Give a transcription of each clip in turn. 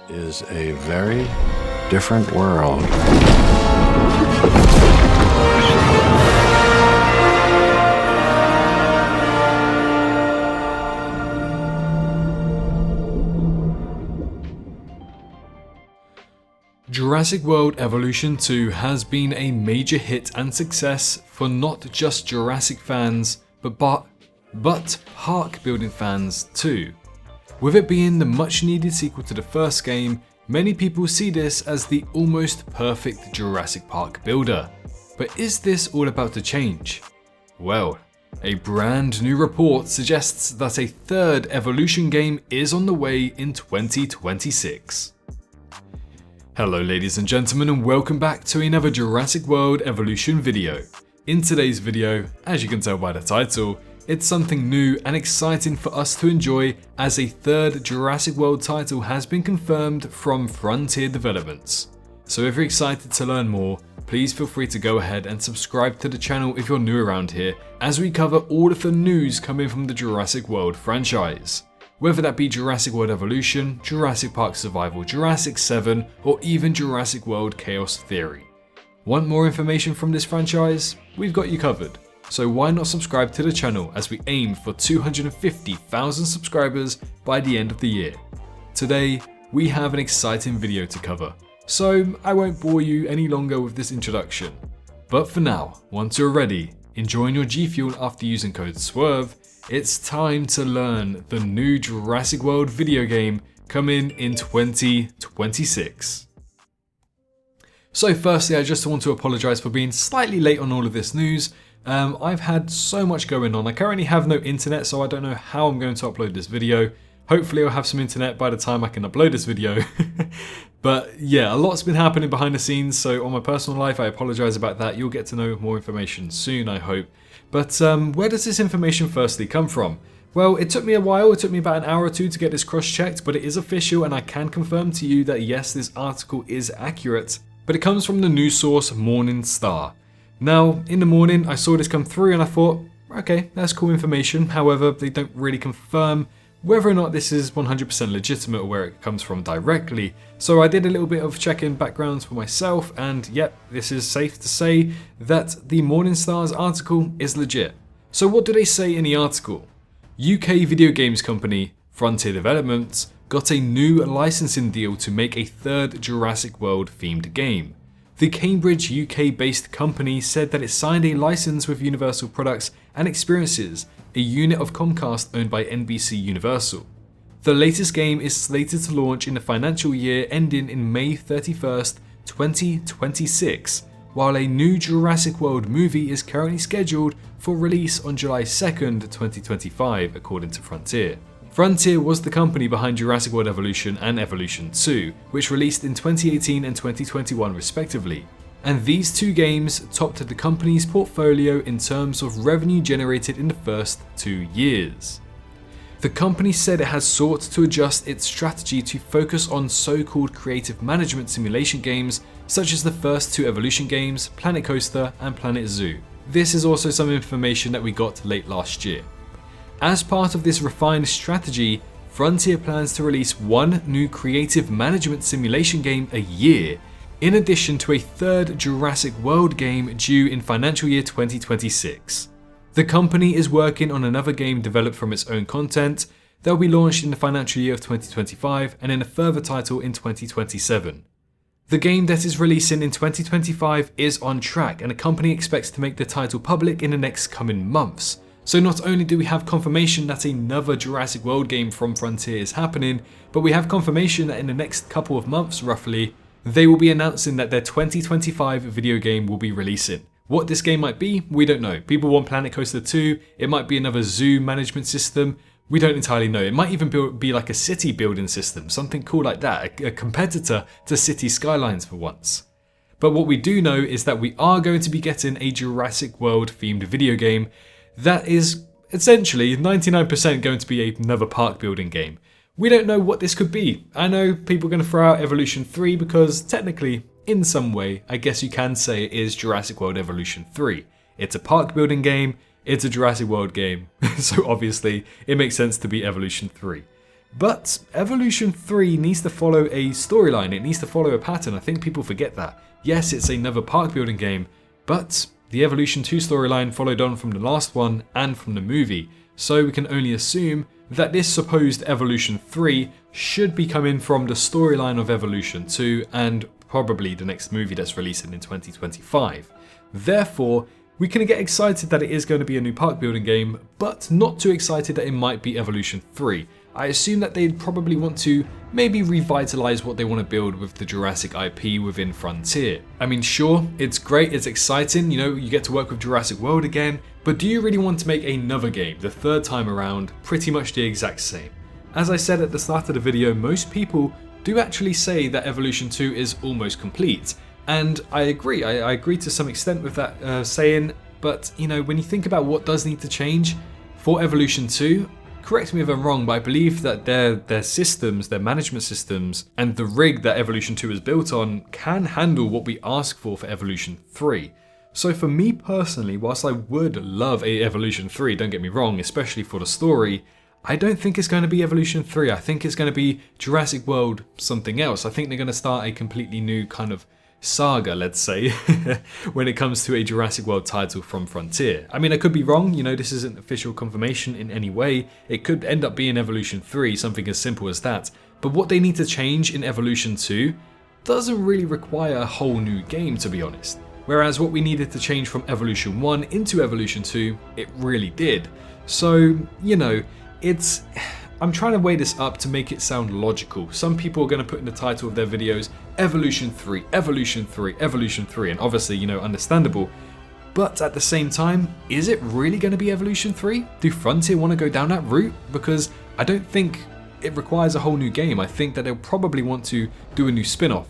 is a very different world. Jurassic World Evolution 2 has been a major hit and success for not just Jurassic fans, but park building fans too. With it being the much needed sequel to the first game, many people see this as the almost perfect Jurassic Park builder. But is this all about to change? Well, a brand new report suggests that a third Evolution game is on the way in 2026. Hello ladies and gentlemen, and welcome back to another Jurassic World Evolution video. In today's video, as you can tell by the title, it's something new and exciting for us to enjoy, as a third Jurassic World title has been confirmed from Frontier Developments. So if you're excited to learn more, please feel free to go ahead and subscribe to the channel if you're new around here, as we cover all of the news coming from the Jurassic World franchise. Whether that be Jurassic World Evolution, Jurassic Park Survival, Jurassic 7, or even Jurassic World Chaos Theory. Want more information from this franchise? We've got you covered. So why not subscribe to the channel, as we aim for 250,000 subscribers by the end of the year. Today, we have an exciting video to cover, so I won't bore you any longer with this introduction. But for now, once you're ready, enjoying your G Fuel after using code SWERVE, it's time to learn the new Jurassic World video game coming in 2026. So firstly, I just want to apologise for being slightly late on all of this news. I've had so much going on. I currently have no internet, so I don't know how I'm going to upload this video. Hopefully I'll have some internet by the time I can upload this video. But yeah, a lot's been happening behind the scenes, so on my personal life, I apologise about that. You'll get to know more information soon, I hope. But where does this information firstly come from? Well, it took me a while. It took me about an hour or two to get this cross-checked, but it is official, and I can confirm to you that yes, this article is accurate. But it comes from the news source Morning Star. Now, in the morning, I saw this come through and I thought, okay, that's cool information. However, they don't really confirm whether or not this is 100% legitimate or where it comes from directly. So I did a little bit of checking backgrounds for myself, and yep, this is safe to say that the Morning Star's article is legit. So what do they say in the article? UK video games company Frontier Developments got a new licensing deal to make a third Jurassic World themed game. The Cambridge UK based company said that it signed a license with Universal Products and Experiences, a unit of Comcast owned by NBC Universal. The latest game is slated to launch in the financial year ending in May 31st, 2026, while a new Jurassic World movie is currently scheduled for release on July 2nd, 2025, according to Frontier. Frontier was the company behind Jurassic World Evolution and Evolution 2, which released in 2018 and 2021 respectively. And these two games topped the company's portfolio in terms of revenue generated in the first 2 years. The company said it has sought to adjust its strategy to focus on so-called creative management simulation games, such as the first two Evolution games, Planet Coaster and Planet Zoo. This is also some information that we got late last year. As part of this refined strategy, Frontier plans to release one new creative management simulation game a year, in addition to a third Jurassic World game due in financial year 2026. The company is working on another game developed from its own content that will be launched in the financial year of 2025, and then a further title in 2027. The game that is releasing in 2025 is on track, and the company expects to make the title public in the next coming months. So not only do we have confirmation that another Jurassic World game from Frontier is happening, but we have confirmation that in the next couple of months roughly, they will be announcing that their 2025 video game will be releasing. What this game might be, we don't know. People want Planet Coaster 2, it might be another zoo management system, we don't entirely know. It might even be like a city building system, something cool like that, a competitor to City Skylines for once. But what we do know is that we are going to be getting a Jurassic World themed video game that is essentially 99% going to be another park building game. We don't know what this could be. I know people are going to throw out Evolution 3 because technically, in some way, I guess you can say it is Jurassic World Evolution 3. It's a park building game, it's a Jurassic World game, so obviously it makes sense to be Evolution 3. But Evolution 3 needs to follow a storyline, it needs to follow a pattern. I think people forget that. Yes, it's another park building game, but the Evolution 2 storyline followed on from the last one and from the movie, so we can only assume that this supposed Evolution 3 should be coming from the storyline of Evolution 2 and probably the next movie that's releasing in 2025. Therefore, we can get excited that it is going to be a new park building game, but not too excited that it might be Evolution 3. I assume that they'd probably want to maybe revitalize what they want to build with the Jurassic IP within Frontier. I mean, sure, it's great, it's exciting, you know, you get to work with Jurassic World again, but do you really want to make another game, the third time around, pretty much the exact same? As I said at the start of the video, most people do actually say that Evolution 2 is almost complete. And I agree, I agree to some extent with that saying, but you know, when you think about what does need to change for Evolution 2, correct me if I'm wrong, but I believe that their systems, their management systems, and the rig that Evolution 2 is built on can handle what we ask for Evolution 3. So for me personally, whilst I would love a Evolution 3, don't get me wrong, especially for the story, I don't think it's going to be Evolution 3. I think it's going to be Jurassic World something else. I think they're going to start a completely new kind of saga, let's say, when it comes to a Jurassic World title from Frontier. I mean, I could be wrong, you know, this isn't official confirmation in any way. It could end up being Evolution 3, something as simple as that. But what they need to change in Evolution 2 doesn't really require a whole new game, to be honest. Whereas what we needed to change from Evolution 1 into Evolution 2, it really did. So, you know, I'm trying to weigh this up to make it sound logical. Some people are going to put in the title of their videos, Evolution 3, Evolution 3, Evolution 3, and obviously, you know, understandable. But at the same time, is it really going to be Evolution 3? Do Frontier want to go down that route? Because I don't think it requires a whole new game. I think that they'll probably want to do a new spin-off.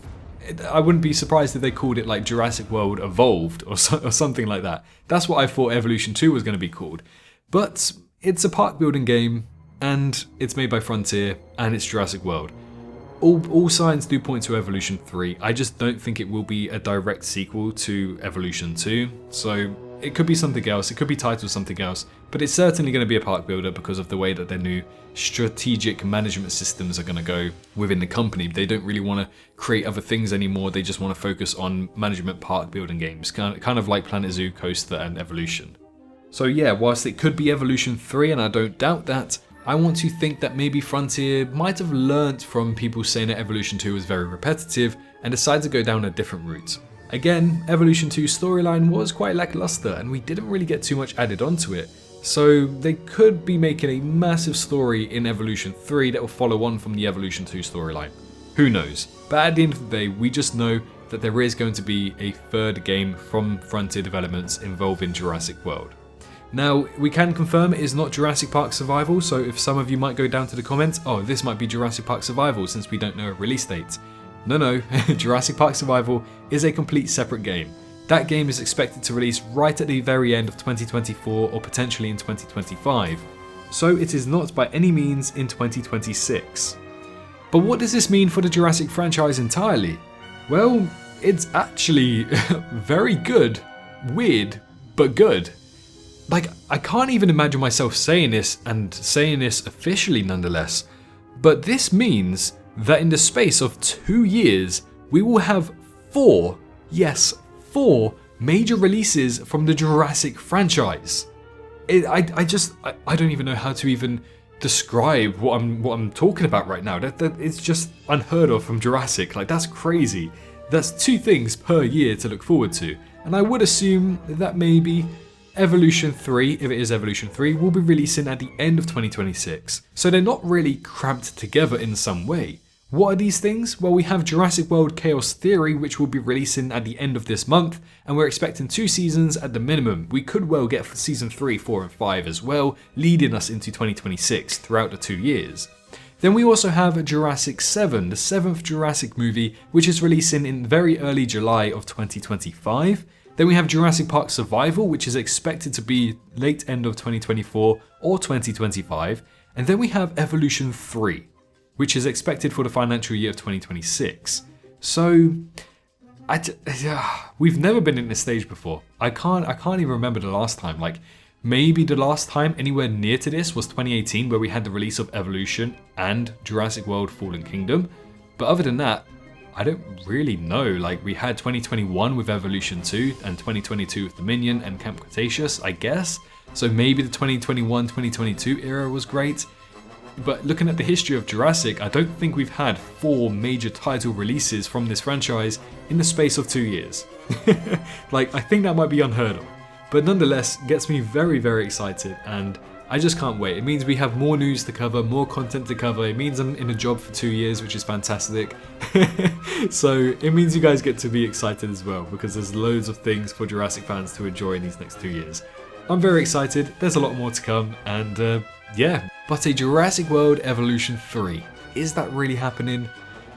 I wouldn't be surprised if they called it like Jurassic World Evolved or something like that. That's what I thought Evolution 2 was going to be called. But it's a park building game, and it's made by Frontier, and it's Jurassic World. All signs do point to Evolution 3. I just don't think it will be a direct sequel to Evolution 2. So it could be something else, it could be titled something else, but it's certainly going to be a park builder because of the way that their new strategic management systems are going to go within the company. They don't really want to create other things anymore, they just want to focus on management park building games, kind of like Planet Zoo, Coaster and Evolution. So yeah, whilst it could be Evolution 3, and I don't doubt that, I want to think that maybe Frontier might have learnt from people saying that Evolution 2 was very repetitive and decided to go down a different route. Again, Evolution 2's storyline was quite lackluster and we didn't really get too much added onto it, so they could be making a massive story in Evolution 3 that will follow on from the Evolution 2 storyline. Who knows? But at the end of the day, we just know that there is going to be a third game from Frontier Developments involving Jurassic World. Now, we can confirm it is not Jurassic Park Survival, so if some of you might go down to the comments, oh, this might be Jurassic Park Survival since we don't know a release date. No, Jurassic Park Survival is a complete separate game. That game is expected to release right at the very end of 2024 or potentially in 2025, so it is not by any means in 2026. But what does this mean for the Jurassic franchise entirely? Well, it's actually very good, weird, but good. Like, I can't even imagine myself saying this and saying this officially nonetheless, but this means that in the space of 2 years, we will have 4 major releases from the Jurassic franchise. I don't even know how to even describe what I'm talking about right now. That it's just unheard of from Jurassic. Like, that's crazy. That's 2 things per year to look forward to, and I would assume that maybe Evolution 3, if it is Evolution 3, will be releasing at the end of 2026. So they're not really cramped together in some way. What are these things? Well, we have Jurassic World Chaos Theory, which will be releasing at the end of this month, and we're expecting 2 seasons at the minimum. We could well get season 3, 4 and 5 as well, leading us into 2026 throughout the 2 years. Then we also have Jurassic 7, the 7th Jurassic movie, which is releasing in very early July of 2025. Then we have Jurassic Park Survival, which is expected to be late end of 2024 or 2025. And then we have Evolution 3, which is expected for the financial year of 2026. So, we've never been in this stage before. I can't even remember the last time. Like, Maybe the last time anywhere near to this was 2018, where we had the release of Evolution and Jurassic World Fallen Kingdom. But other than that, I don't really know. Like, we had 2021 with Evolution 2 and 2022 with Dominion and Camp Cretaceous, I guess. So maybe the 2021-2022 era was great. But looking at the history of Jurassic, I don't think we've had 4 major title releases from this franchise in the space of 2 years. Like, I think that might be unheard of. But nonetheless, gets me very, very excited, and I just can't wait. It means we have more news to cover, more content to cover. It means I'm in a job for 2 years, which is fantastic. So it means you guys get to be excited as well, because there's loads of things for Jurassic fans to enjoy in these next 2 years. I'm very excited. There's a lot more to come, and yeah. But a Jurassic World Evolution 3, is that really happening?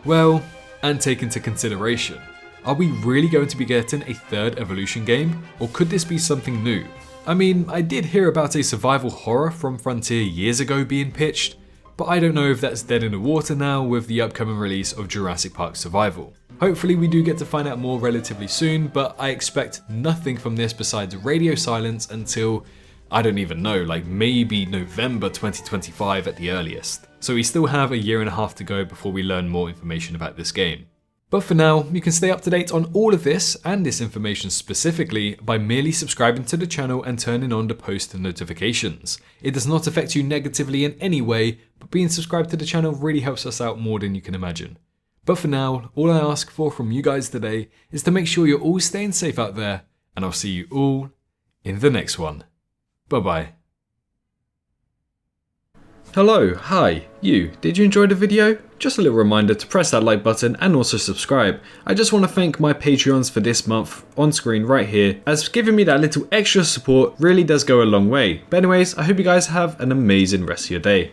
Well, and take into consideration, are we really going to be getting a third Evolution game? Or could this be something new? I mean, I did hear about a survival horror from Frontier years ago being pitched, but I don't know if that's dead in the water now with the upcoming release of Jurassic Park Survival. Hopefully we do get to find out more relatively soon, but I expect nothing from this besides radio silence until, I don't even know, like maybe November 2025 at the earliest. So we still have 1.5 years to go before we learn more information about this game. But for now, you can stay up to date on all of this and this information specifically by merely subscribing to the channel and turning on the post notifications. It does not affect you negatively in any way, but being subscribed to the channel really helps us out more than you can imagine. But for now, all I ask for from you guys today is to make sure you're all staying safe out there, and I'll see you all in the next one. Bye bye. Hello, hi, you. Did you enjoy the video? Just a little reminder to press that like button and also subscribe. I just want to thank my Patreons for this month on screen right here, as giving me that little extra support really does go a long way. But anyways, I hope you guys have an amazing rest of your day.